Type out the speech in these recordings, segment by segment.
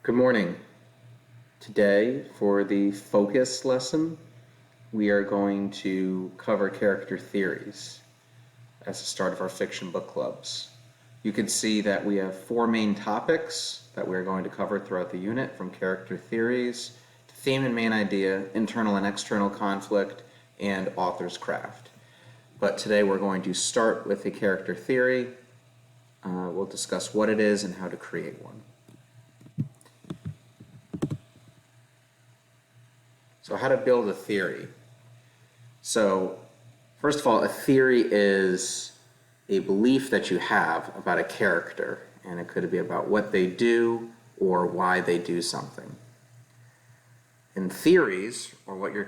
Good morning. Today, for the focus lesson, we are going to cover character theories as the start of our fiction book clubs. You can see that we have four main topics that we're going to cover throughout the unit, from character theories to theme and main idea, internal and external conflict, and author's craft. But today we're going to start with a character theory. We'll discuss what it is and how to create one. So how to build a theory. So first of all, a theory is a belief that you have about a character, and it could be about what they do or why they do something. And theories, or what your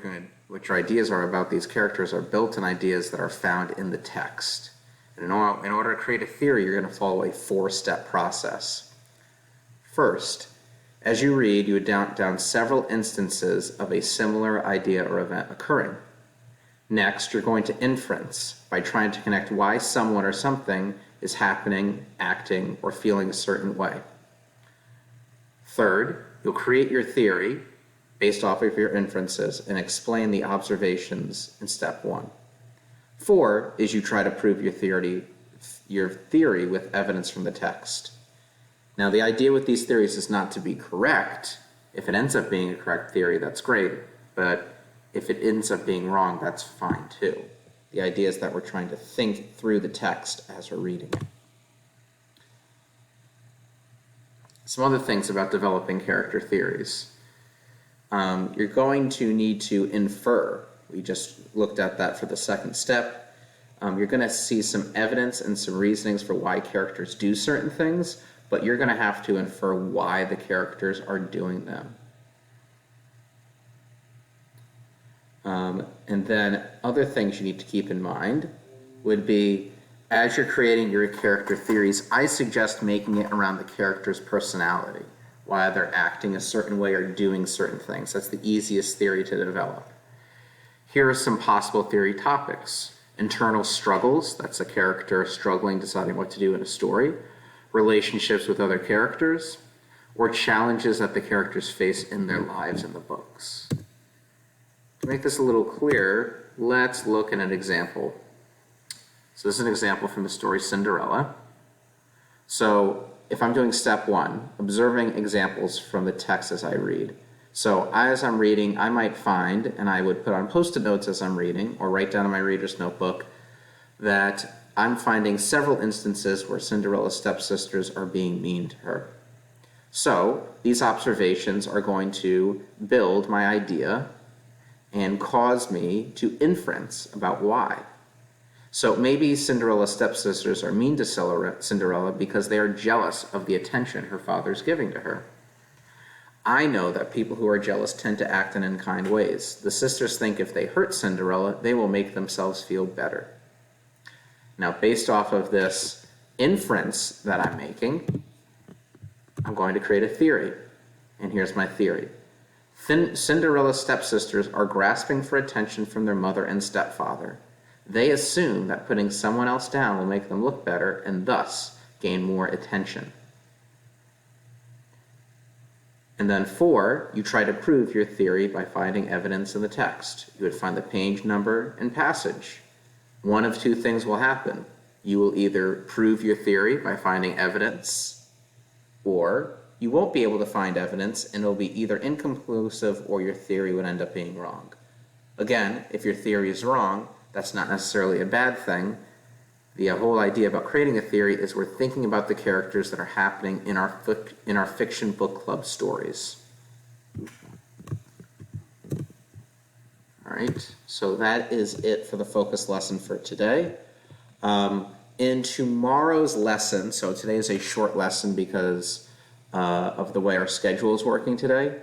ideas are about these characters, are built on ideas that are found in the text. And in order to create a theory, you're going to follow a four-step process. First, as you read, you would down several instances of a similar idea or event occurring. Next, you're going to inference by trying to connect why someone or something is happening, acting, or feeling a certain way. Third, you'll create your theory based off of your inferences and explain the observations in step one. 4 is you try to prove your theory with evidence from the text. Now, the idea with these theories is not to be correct. If it ends up being a correct theory, that's great. But if it ends up being wrong, that's fine too. The idea is that we're trying to think through the text as we're reading it. Some other things about developing character theories. You're going to need to infer. We just looked at that for the second step. You're going to see some evidence and some reasonings for why characters do certain things, but you're going to have to infer why the characters are doing them. And then other things you need to keep in mind would be, as you're creating your character theories, I suggest making it around the character's personality, why they're acting a certain way or doing certain things. That's the easiest theory to develop. Here are some possible theory topics. Internal struggles, that's a character struggling, deciding what to do in a story. Relationships with other characters, or challenges that the characters face in their lives in the books. To make this a little clearer, let's look at an example. So this is an example from the story Cinderella. So if I'm doing step 1, observing examples from the text as I read. So as I'm reading, I might find, and I would put on post-it notes as I'm reading, or write down in my reader's notebook, that I'm finding several instances where Cinderella's stepsisters are being mean to her. So these observations are going to build my idea and cause me to inference about why. So maybe Cinderella's stepsisters are mean to Cinderella because they are jealous of the attention her father's giving to her. I know that people who are jealous tend to act in unkind ways. The sisters think if they hurt Cinderella, they will make themselves feel better. Now, based off of this inference that I'm making, I'm going to create a theory. And here's my theory. Cinderella's stepsisters are grasping for attention from their mother and stepfather. They assume that putting someone else down will make them look better and thus gain more attention. And then 4, you try to prove your theory by finding evidence in the text. You would find the page number and passage. One of two things will happen. You will either prove your theory by finding evidence, or you won't be able to find evidence and it'll be either inconclusive or your theory would end up being wrong. Again, if your theory is wrong, that's not necessarily a bad thing. The whole idea about creating a theory is we're thinking about the characters that are happening in our fiction book club stories. All right, so that is it for the focus lesson for today. In tomorrow's lesson, so today is a short lesson because of the way our schedule is working today,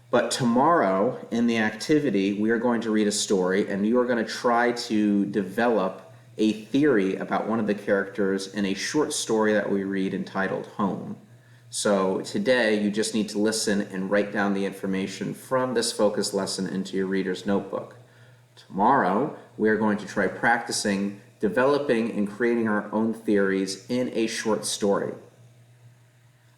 but tomorrow in the activity, we are going to read a story and you are going to try to develop a theory about one of the characters in a short story that we read entitled Home. So today you just need to listen and write down the information from this focus lesson into your reader's notebook. Tomorrow we are going to try practicing developing and creating our own theories in a short story.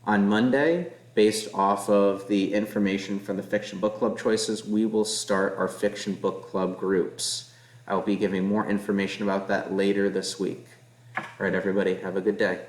On Monday, based off of the information from the Fiction Book Club choices, we will start our Fiction Book Club groups. I will be giving more information about that later this week. All right, everybody, have a good day.